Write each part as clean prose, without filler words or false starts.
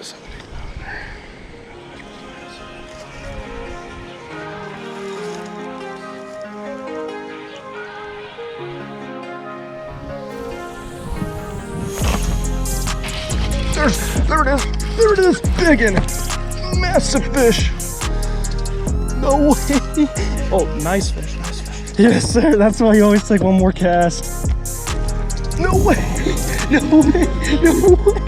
this up and down there. There it is. There it is. Big and massive fish. No way. Oh, nice fish. Nice fish. Yes, sir. That's why you always take one more cast. No way. No way. No way.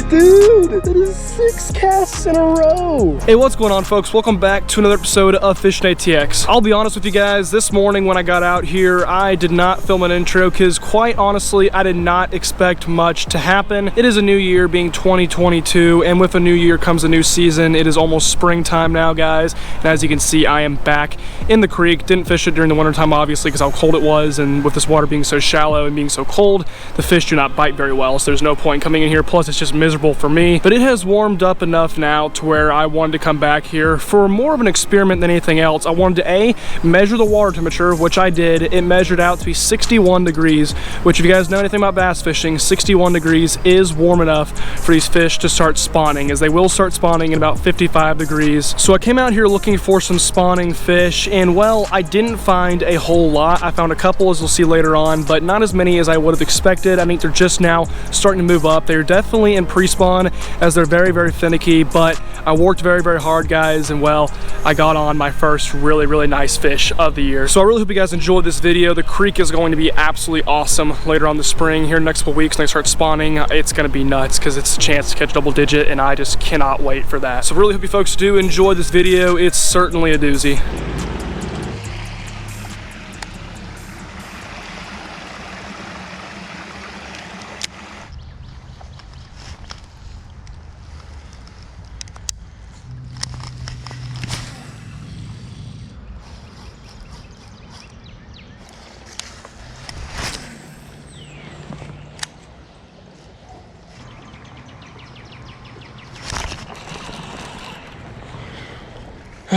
Dude, that is 6 casts in a row. Hey, what's going on, folks? Welcome back to another episode of Fishing ATX. I'll be honest with you guys, this morning when I got out here, I did not film an intro because quite honestly, I did not expect much to happen. It is a new year, being 2022, and with a new year comes a new season. It is almost springtime now, guys, and as you can see, I am back in the creek. Didn't fish it during the wintertime, obviously, because how cold it was, and with this water being so shallow and being so cold, the fish do not bite very well, so there's no point coming in here. Plus, it's just miserable for me. But it has warmed up enough now to where I wanted to come back here for more of an experiment than anything else. I wanted to measure the water temperature, which I did. It measured out to be 61 degrees, which if you guys know anything about bass fishing, 61 degrees is warm enough for these fish to start spawning, as they will start spawning in about 55 degrees. So I came out here looking for some spawning fish, and well, I didn't find a whole lot. I found a couple, as you'll see later on, but not as many as I would have expected. I think they're just now starting to move up. They're definitely in pre-spawn, as they're very, very finicky, but I worked very, very hard, guys, and well, I got on my first really, really nice fish of the year. So I really hope you guys enjoyed this video. The creek is going to be absolutely awesome later on the spring. Here in the next couple weeks when they start spawning, it's going to be nuts because it's a chance to catch double digit, and I just cannot wait for that. So really hope you folks do enjoy this video. It's certainly a doozy.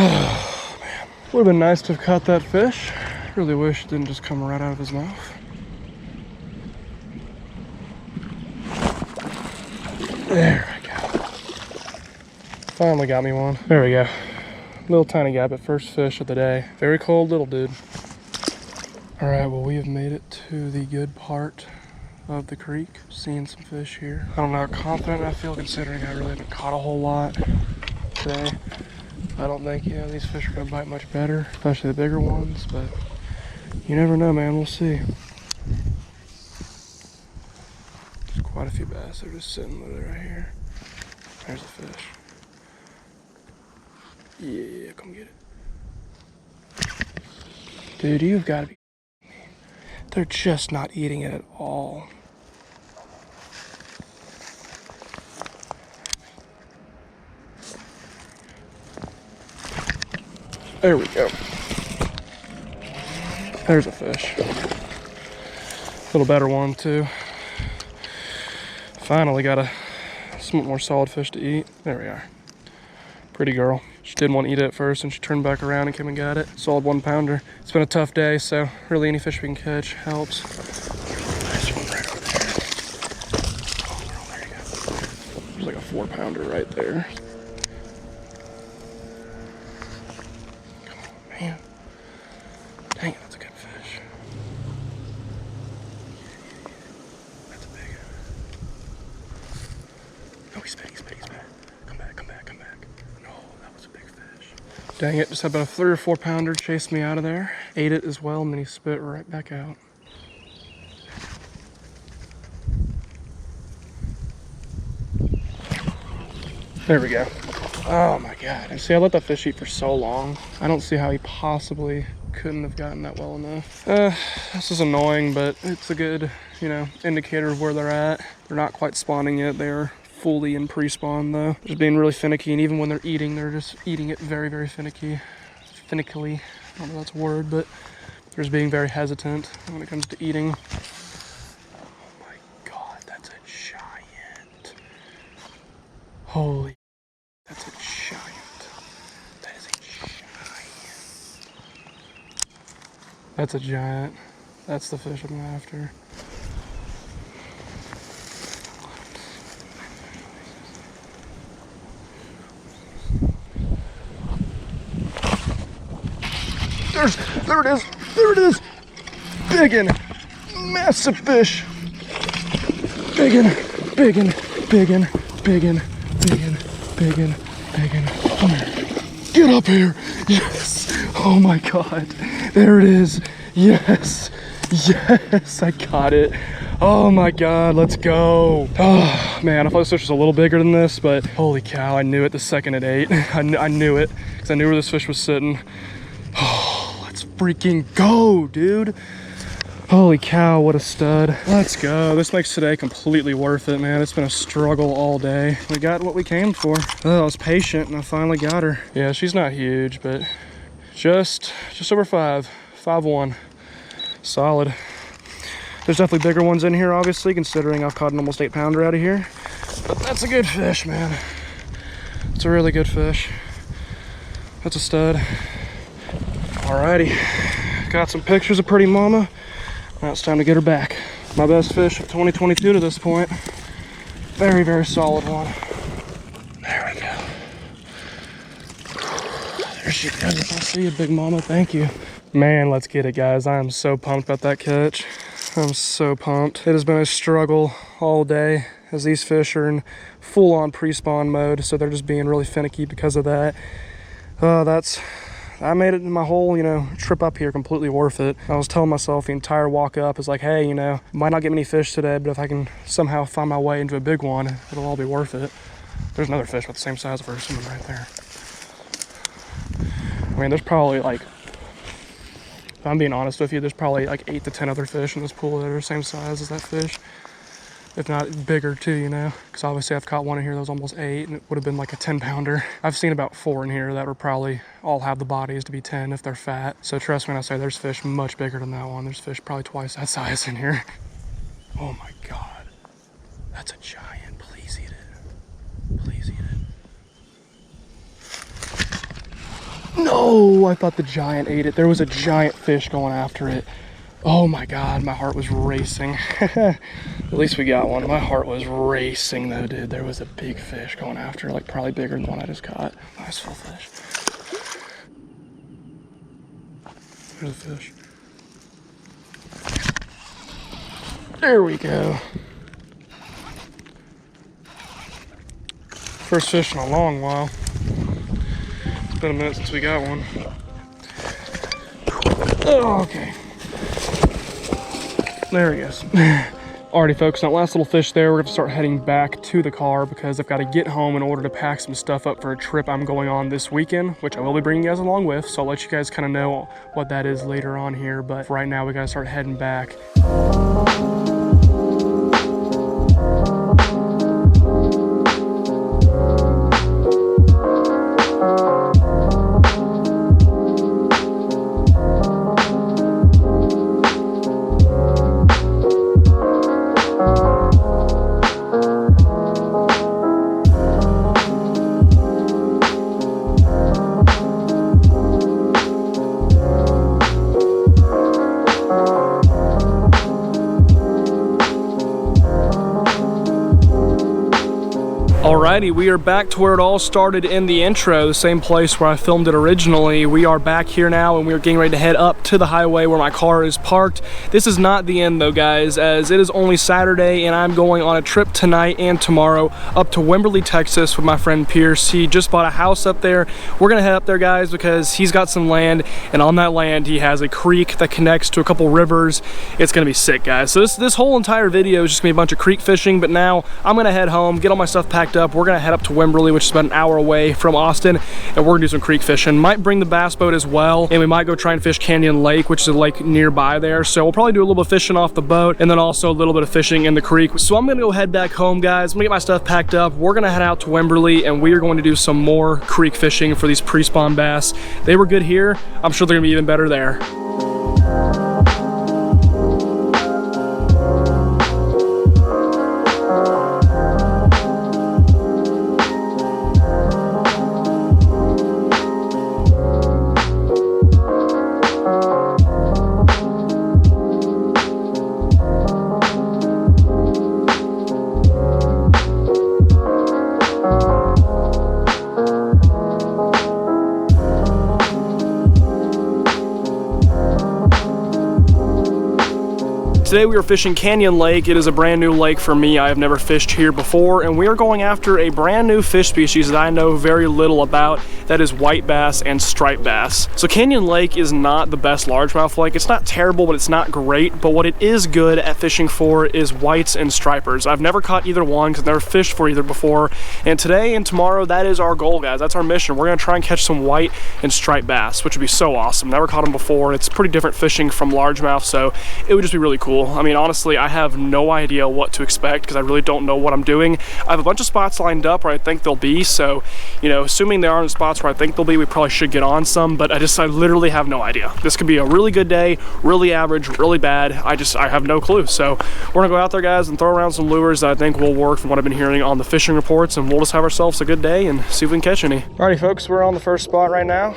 Oh, man. Would have been nice to have caught that fish. Really wish it didn't just come right out of his mouth. There we go. Finally got me one. There we go. Little tiny guy, but first fish of the day. Very cold little dude. All right, well, we have made it to the good part of the creek. Seeing some fish here. I don't know how confident I feel considering I really haven't caught a whole lot today. I don't think, these fish are gonna bite much better, especially the bigger ones, but you never know, man. We'll see. There's quite a few bass. They're just sitting right here. There's a fish. Yeah, come get it. Dude, you've got to be kidding me. They're just not eating it at all. There we go. There's a fish. A little better one too. Finally got a somewhat more solid fish to eat. There we are. Pretty girl. She didn't want to eat it at first, and she turned back around and came and got it. Solid 1 pounder. It's been a tough day, so really any fish we can catch helps. Nice one right over there. Oh, girl, there you go. There's like a 4 pounder right there. Man, dang it, that's a good fish. That's a big one. No, he's spit. Come back. No, that was a big fish. Dang it, just had about a 3 or 4 pounder chased me out of there. Ate it as well, and then he spit right back out. There we go. Oh my God. And see, I let that fish eat for so long. I don't see how he possibly couldn't have gotten that well enough. This is annoying, but it's a good, indicator of where they're at. They're not quite spawning yet. They're fully in pre-spawn though. Just being really finicky, and even when they're eating, they're just eating it very, very finically. I don't know if that's a word, but they're just being very hesitant when it comes to eating. Oh my God, that's a giant. Holy. That's a giant. That is a giant. That's a giant. That's the fish I'm after. There it is. There it is. Biggin. Massive fish. Biggin. Biggin. Biggin. Biggin. Biggin. Biggin. Biggin. Come here. Get up here. Yes. Oh my God. There it is. Yes. Yes. I got it. Oh my God, let's go. Oh man, I thought this fish was a little bigger than this, but holy cow, I knew it the second it ate. I knew it, because I knew where this fish was sitting. Oh, let's freaking go, dude. Holy cow, what a stud. Let's go. This makes today completely worth it, man. It's been a struggle all day. We got what we came for. Oh, I was patient and I finally got her. Yeah, she's not huge, but just over 5'1". Solid. There's definitely bigger ones in here, obviously, considering I've caught an almost 8-pounder out of here. But that's a good fish, man. It's a really good fish. That's a stud. Alrighty. Got some pictures of Pretty Mama. Now it's time to get her back. My best fish of 2022 to this point. Very, very solid one. There we go. There she goes. I see you, Big Mama. Thank you. Man, let's get it, guys. I am so pumped about that catch. I'm so pumped. It has been a struggle all day as these fish are in full-on pre-spawn mode, so they're just being really finicky because of that. I made it my whole, trip up here completely worth it. I was telling myself the entire walk up is like, hey, might not get many fish today, but if I can somehow find my way into a big one, it'll all be worth it. There's another fish about the same size of her, swimming right there. I mean, there's probably like, if I'm being honest with you, there's probably like 8 to 10 other fish in this pool that are the same size as that fish. If not bigger too, because obviously I've caught one in here that was almost 8 and it would have been like a 10-pounder. I've seen about 4 in here that would probably all have the bodies to be 10 if they're fat. So trust me when I say there's fish much bigger than that one. There's fish probably twice that size in here. Oh my God. That's a giant. Please eat it. Please eat it. No, I thought the giant ate it. There was a giant fish going after it. Oh my God, my heart was racing. At least we got one. My heart was racing though, dude. There was a big fish going after, like probably bigger than the one I just caught. Nice full fish. There's a fish. There we go. First fish in a long while. It's been a minute since we got one. Oh, okay. There he is. Alrighty folks, that last little fish there, we're gonna start heading back to the car because I've got to get home in order to pack some stuff up for a trip I'm going on this weekend, which I will be bringing you guys along with, so I'll let you guys kind of know what that is later on here, but for right now we gotta start heading back. Alrighty, we are back to where it all started in the intro, the same place where I filmed it originally. We are back here now and we are getting ready to head up to the highway where my car is parked. This is not the end though, guys, as it is only Saturday and I'm going on a trip tonight and tomorrow up to Wimberley, Texas with my friend Pierce. He just bought a house up there. We're gonna head up there, guys, because he's got some land, and on that land he has a creek that connects to a couple rivers. It's gonna be sick, guys. So this whole entire video is just gonna be a bunch of creek fishing, but now I'm gonna head home, get all my stuff packed up. We're gonna head up to Wimberley, which is about an hour away from Austin, and we're gonna do some creek fishing. Might bring the bass boat as well, and we might go try and fish Canyon Lake, which is a lake nearby there. So we'll probably do a little bit of fishing off the boat, and then also a little bit of fishing in the creek. So I'm gonna go head back home, guys. I'm gonna get my stuff packed up. We're gonna head out to Wimberley, and we are going to do some more creek fishing for these pre-spawn bass. They were good here. I'm sure they're gonna be even better there. Today we are fishing Canyon Lake. It is a brand new lake for me. I have never fished here before, and we are going after a brand new fish species that I know very little about. That is white bass and striped bass. So Canyon Lake is not the best largemouth lake. It's not terrible, but it's not great. But what it is good at fishing for is whites and stripers. I've never caught either one because I've never fished for either before. And today and tomorrow, that is our goal, guys. That's our mission. We're gonna try and catch some white and striped bass, which would be so awesome. Never caught them before. It's pretty different fishing from largemouth, so it would just be really cool. I mean, honestly, I have no idea what to expect because I really don't know what I'm doing. I have a bunch of spots lined up where I think they'll be, so, you know, assuming they are in the spots where I think they'll be, we probably should get on some, but I literally have no idea. This could be a really good day, really average, really bad. I have no clue. So we're gonna go out there, guys, and throw around some lures that I think will work from what I've been hearing on the fishing reports, and we'll just have ourselves a good day and see if we can catch any. Alrighty, folks, we're on the first spot right now.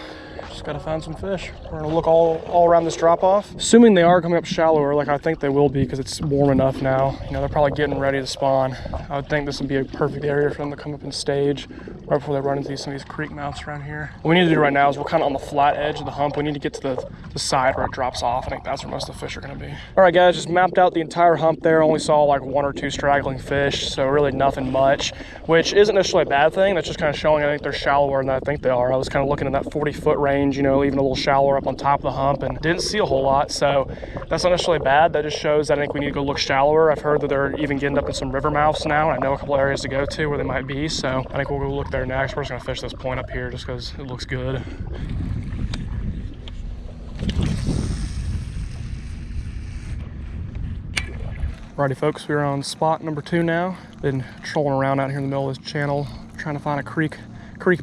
Just gotta find some fish. We're gonna look all around this drop off. Assuming they are coming up shallower, like I think they will be because it's warm enough now. You know, they're probably getting ready to spawn. I would think this would be a perfect area for them to come up and stage right before they run into some of these creek mouths around here. What we need to do right now is we're kind of on the flat edge of the hump. We need to get to the side where it drops off. I think that's where most of the fish are gonna be. All right, guys, just mapped out the entire hump there. Only saw like 1 or 2 straggling fish, so really nothing much, which isn't necessarily a bad thing. That's just kind of showing I think they're shallower than I think they are. I was kind of looking at that 40-foot range, you know, even a little shallower up on top of the hump, and didn't see a whole lot, so that's not necessarily bad. That just shows that I think we need to go look shallower. I've heard that they're even getting up in some river mouths now, and I know a couple areas to go to where they might be, so I think we'll go look there next. We're just gonna fish this point up here just because it looks good. Alrighty, folks, we're on spot number 2 now. Been trolling around out here in the middle of this channel trying to find a creek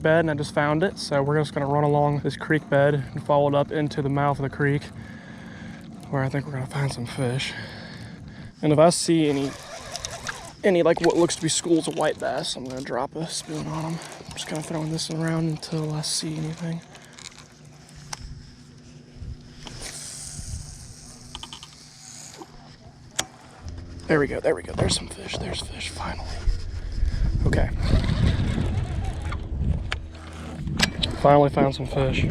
bed, and I just found it. So we're just gonna run along this creek bed and follow it up into the mouth of the creek where I think we're gonna find some fish. And if I see any like what looks to be schools of white bass, I'm gonna drop a spoon on them. I'm just kind of throwing this around until I see anything. There we go, there's some fish, there's fish, finally. Okay. Finally found some fish.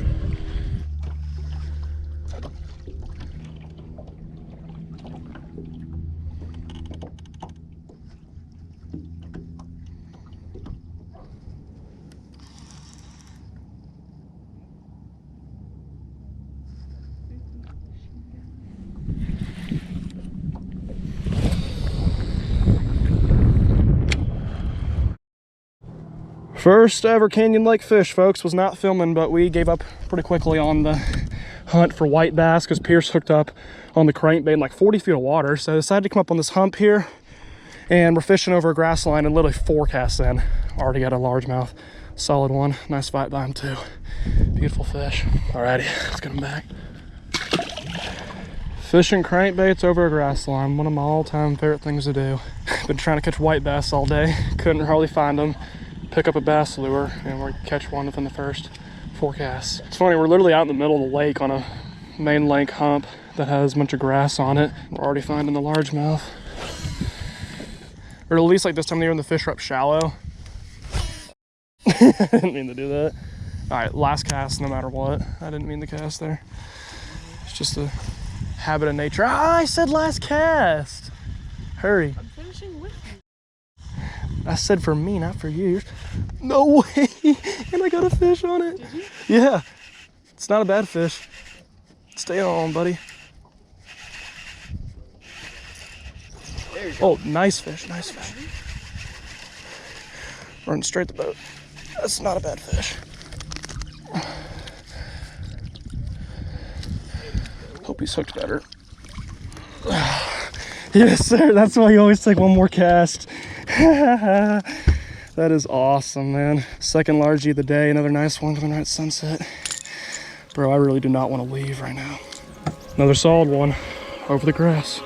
First ever Canyon Lake fish, folks. Was not filming, but we gave up pretty quickly on the hunt for white bass because Pierce hooked up on the crankbait in like 40 feet of water. So I decided to come up on this hump here, and we're fishing over a grass line and literally 4 casts in. Already got a largemouth, solid one. Nice fight by him too. Beautiful fish. Alrighty, let's get him back. Fishing crankbaits over a grass line, one of my all-time favorite things to do. Been trying to catch white bass all day, couldn't hardly find them. Pick up a bass lure and we'll catch one within the first 4 casts. It's funny, we're literally out in the middle of the lake on a main lake hump that has a bunch of grass on it. We're already finding the largemouth. Or at least like this time of the year when the fish are up shallow. I didn't mean to do that. All right, last cast no matter what. I didn't mean to cast there. It's just a habit of nature. Ah, I said last cast. Hurry. I'm finishing with you. I said for me, not for you. No way. And I got a fish on it. Did you? Yeah. It's not a bad fish. Stay on, buddy. There you go. Oh, nice fish, nice fish. Running straight the boat. That's not a bad fish. Hope he's hooked better. Yes, sir. That's why you always take one more cast. That is awesome, man. Second largie of the day. Another nice one coming right at sunset. Bro, I really do not want to leave right now. Another solid one over the grass.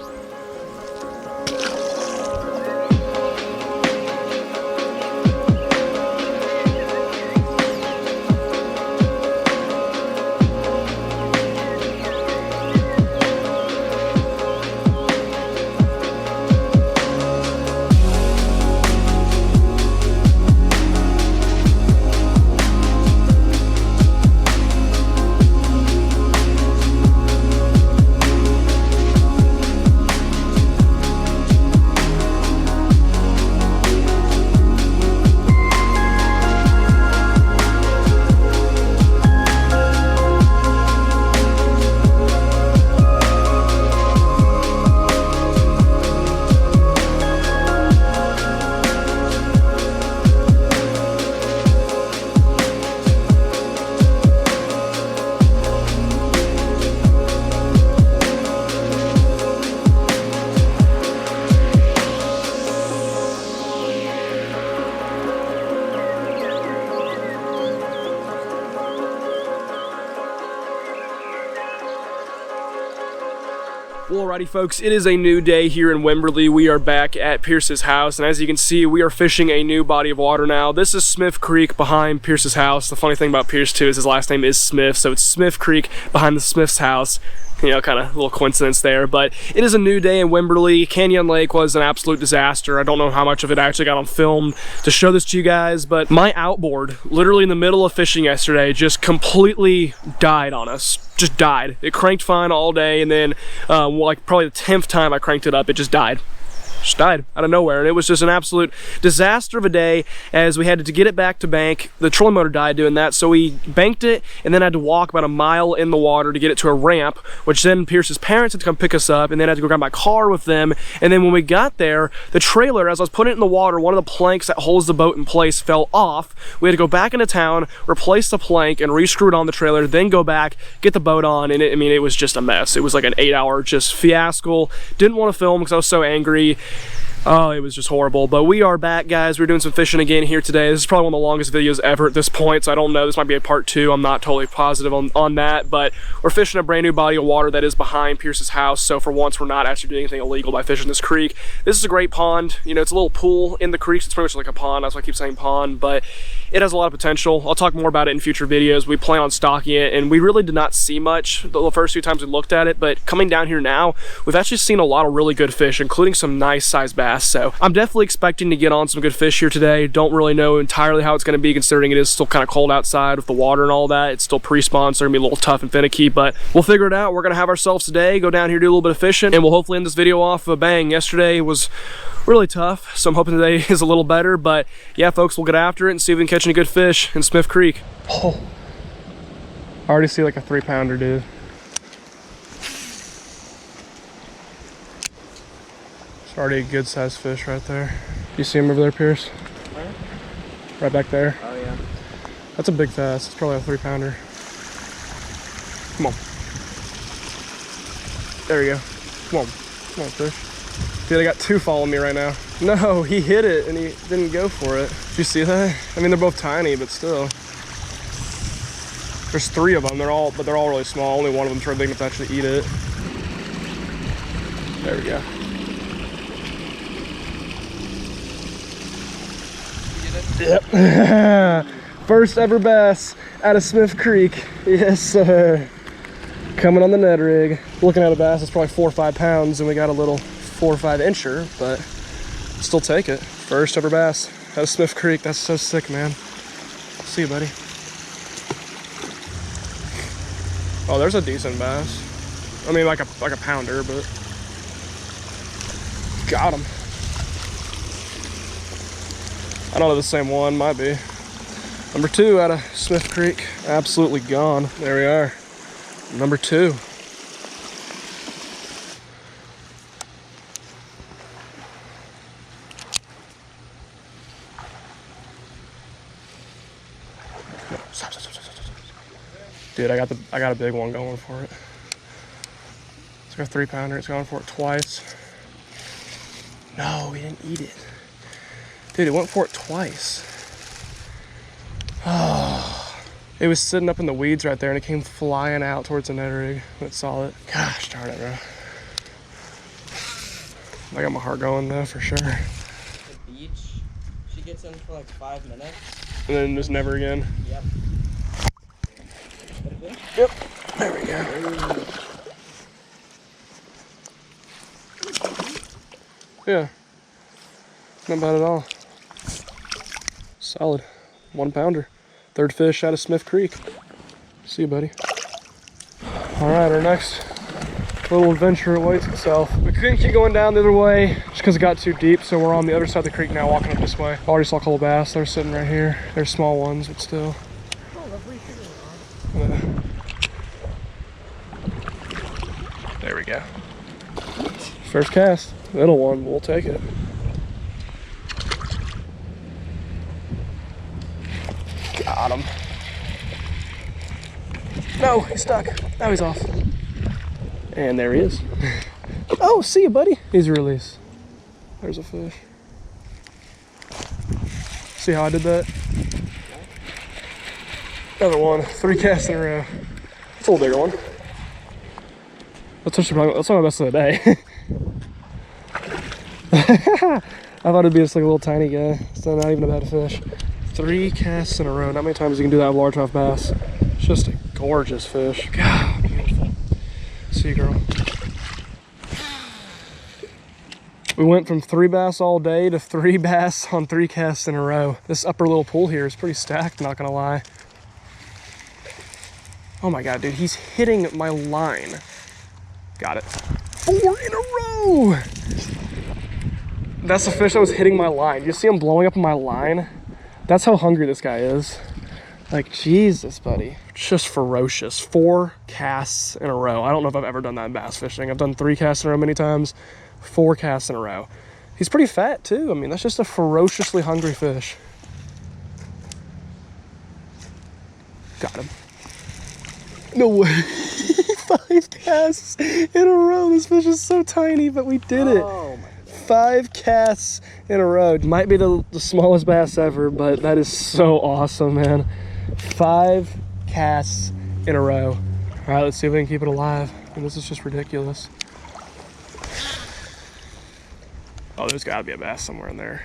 Alrighty folks, it is a new day here in Wimberley. We are back at Pierce's house, and as you can see, we are fishing a new body of water now. This is Smith Creek behind Pierce's house. The funny thing about Pierce too is his last name is Smith, so it's Smith Creek behind the Smith's house. You know, kind of a little coincidence there, but it is a new day in Wimberley. Canyon Lake was an absolute disaster. I don't know how much of it I actually got on film to show this to you guys, but my outboard, literally in the middle of fishing yesterday, just completely died on us. Just died. It cranked fine all day, and then like probably the 10th time I cranked it up, it just died. Just died out of nowhere, and it was just an absolute disaster of a day as we had to get it back to bank. The trolling motor died doing that, so we banked it and then had to walk about a mile in the water to get it to a ramp, which then Pierce's parents had to come pick us up, and then I had to go grab my car with them. And then when we got there, the trailer, as I was putting it in the water, one of the planks that holds the boat in place fell off. We had to go back into town, replace the plank, and re-screw it on the trailer, then go back, get the boat on, and it was just a mess. It was like an 8-hour just fiasco. Didn't want to film because I was so angry. Oh, it was just horrible. But we are back, guys. We're doing some fishing again here today. This is probably one of the longest videos ever at this point, so I don't know. This might be a part 2. I'm not totally positive on that, but we're fishing a brand new body of water that is behind Pierce's house, so for once we're not actually doing anything illegal by fishing this creek. This is a great pond. You know, it's a little pool in the creek, so it's pretty much like a pond. That's why I keep saying pond, but it has a lot of potential. I'll talk more about it in future videos. We plan on stocking it, and we really did not see much the first few times we looked at it, but coming down here now, we've actually seen a lot of really good fish, including some nice sized bass. So I'm definitely expecting to get on some good fish here today. Don't really know entirely how it's going to be, considering it is still kind of cold outside with the water and all that. It's still pre-spawn, so it's going to be a little tough and finicky, but we'll figure it out. We're going to have ourselves today, go down here, do a little bit of fishing, and we'll hopefully end this video off with a bang. Yesterday was really tough, so I'm hoping today is a little better, but yeah, folks, we'll get after it and see if we can catch any good fish in Smith Creek. Oh, I already see like a 3-pounder, dude. It's already a good sized fish right there. You see him over there, Pierce? Where? Right back there. Oh yeah. That's a big bass. It's probably a 3-pounder. Come on. There you go. Come on. Come on, fish. Dude, I got 2 following me right now. No, he hit it and he didn't go for it. Did you see that? I mean, they're both tiny, but still. There's 3 of them. They're all really small. Only one of them's really big enough to actually eat it. There we go. Yep. First ever bass out of Smith Creek. Yes, sir. Coming on the Ned rig. Looking at a bass that's probably 4 or 5 pounds, and we got a little 4 or 5 incher, but still take it. First ever bass out of Smith Creek. That's so sick, man. See you, buddy. Oh, there's a decent bass. I mean, like a pounder, but got him. I don't know, the same one, might be. Number 2 out of Smith Creek, absolutely gone. There we are, number 2. Dude, I got a big one going for it. It's got a 3-pounder. It's going for it twice. No, we didn't eat it. Dude, it went for it twice. Oh, it was sitting up in the weeds right there, and it came flying out towards the Ned rig when it saw it. Gosh darn it, bro. I got my heart going though, for sure. The beach, she gets in for like 5 minutes. And then just never again. Yep. Yep. There we go. Yeah. Not bad at all. Solid. 1-pounder. 3rd fish out of Smith Creek. See you, buddy. All right, our next little adventure awaits itself. We couldn't keep going down the other way just because it got too deep, so we're on the other side of the creek now, walking up this way. Already saw a couple bass. They're sitting right here. They're small ones, but still. There we go. First cast. Little one. We'll take it. Got him. No, he's stuck. Now he's off. And there he is. Oh, see you, buddy. He's released. There's a fish. See how I did that? Another one. 3 casts in a row. That's a little bigger one. That's my best of the day. I thought it'd be just like a little tiny guy. So not even a bad fish. 3 casts in a row. Not many times you can do that with largemouth bass. It's just a gorgeous fish. God, beautiful. See you, girl. We went from 3 bass all day to 3 bass on 3 casts in a row. This upper little pool here is pretty stacked, not gonna lie. Oh my God, dude, he's hitting my line. Got it. 4 in a row! That's the fish that was hitting my line. You see him blowing up on my line? That's how hungry this guy is. Like, Jesus, buddy. Just ferocious. 4 casts in a row. I don't know if I've ever done that in bass fishing. I've done 3 casts in a row many times. 4 casts in a row. He's pretty fat too. I mean, that's just a ferociously hungry fish. Got him. No way. 5 casts in a row. This fish is so tiny, but we did it. Oh my God. 5 casts in a row. Might be the smallest bass ever, but that is so awesome, man. 5 casts in a row. All right, let's see if we can keep it alive. And this is just ridiculous. Oh, there's gotta be a bass somewhere in there.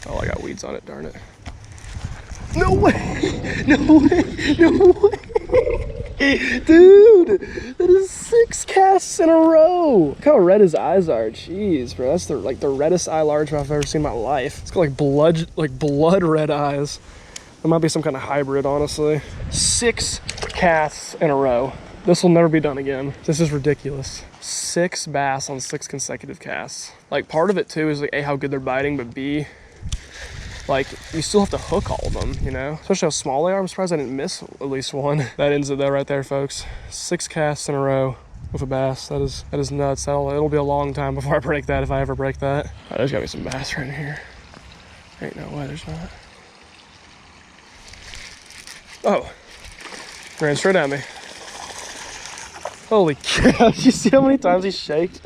Oh, I got weeds on it, darn it. No way! No way! No way! Dude, that is 6 casts in a row. Look how red his eyes are. Jeez, bro, that's the reddest eye largemouth I've ever seen in my life. It's got like blood red eyes. It might be some kind of hybrid, honestly. 6 casts in a row. This will never be done again. This is ridiculous. 6 bass on 6 consecutive casts. Like, part of it too is like A, how good they're biting, but B, like, you still have to hook all of them, you know? Especially how small they are. I'm surprised I didn't miss at least one. That ends it though right there, folks. 6 casts in a row with a bass. That is nuts. It'll be a long time before I break that, if I ever break that. All right, there's gotta be some bass right in here. Ain't no way there's not. Oh, ran straight at me. Holy cow, you see how many times he shaked?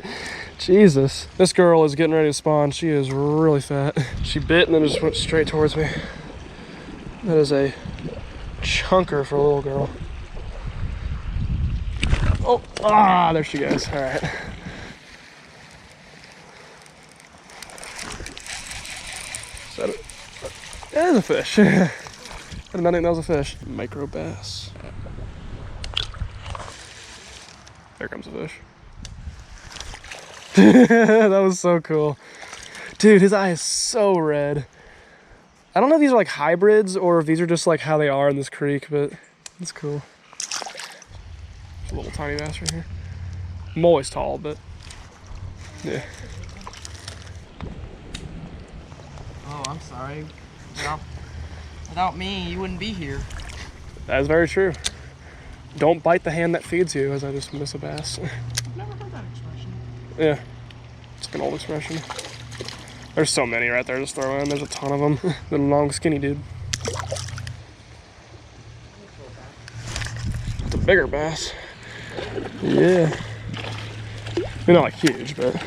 Jesus. This girl is getting ready to spawn. She is really fat. She bit and then just went straight towards me. That is a chunker for a little girl. Oh, there she goes. All right. Is that it? There's a fish. I did not think that was a fish. Micro bass. There comes a fish. That was so cool. Dude, his eye is so red. I don't know if these are like hybrids or if these are just like how they are in this creek, but it's cool. There's a little tiny bass right here. I'm always tall, but yeah. Oh, I'm sorry. Without me, you wouldn't be here. That is very true. Don't bite the hand that feeds you, as I just miss a bass. I've never heard that expression. Yeah, it's like an old expression. There's so many right there, just throw in. There's a ton of them. The long, skinny dude. It's a bigger bass. Yeah. Not like huge, but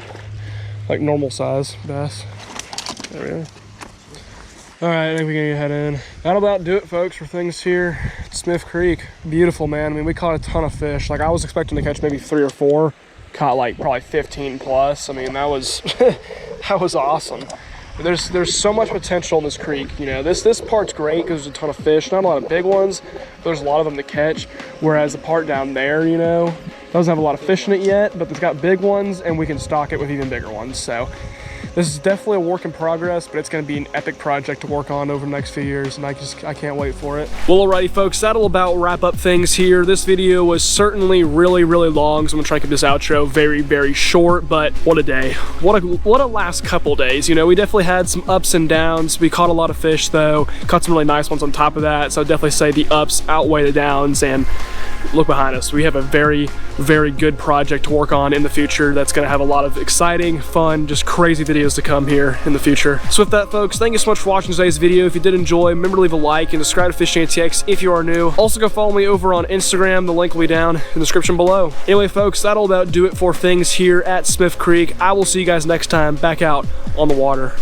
like normal size bass. There we go. All right, I think we can head in. That'll about do it, folks, for things here at Smith Creek. Beautiful, man. I mean, we caught a ton of fish. Like, I was expecting to catch maybe 3 or 4. Caught like probably 15 plus. I mean, that was that was awesome. There's so much potential in this creek. You know, this part's great because there's a ton of fish. Not a lot of big ones, but there's a lot of them to catch. Whereas the part down there, you know, doesn't have a lot of fish in it yet, but it's got big ones, and we can stock it with even bigger ones. So this is definitely a work in progress, but it's going to be an epic project to work on over the next few years, and I can't wait for it. Well, alrighty, folks, that'll about wrap up things here. This video was certainly really, really long, so I'm going to try and keep this outro very, very short, but what a day. What a last couple days. You know, we definitely had some ups and downs. We caught a lot of fish, though. Caught some really nice ones on top of that, so I'd definitely say the ups outweigh the downs, and look behind us. We have a very, very good project to work on in the future that's going to have a lot of exciting, fun, just crazy videos to come here in the future. So with that, folks, thank you so much for watching today's video. If you did enjoy, remember to leave a like and subscribe to Fishing ATX if you are new. Also go follow me over on Instagram. The link will be down in the description below. Anyway, folks, that'll about do it for things here at Smith Creek. I will see you guys next time back out on the water.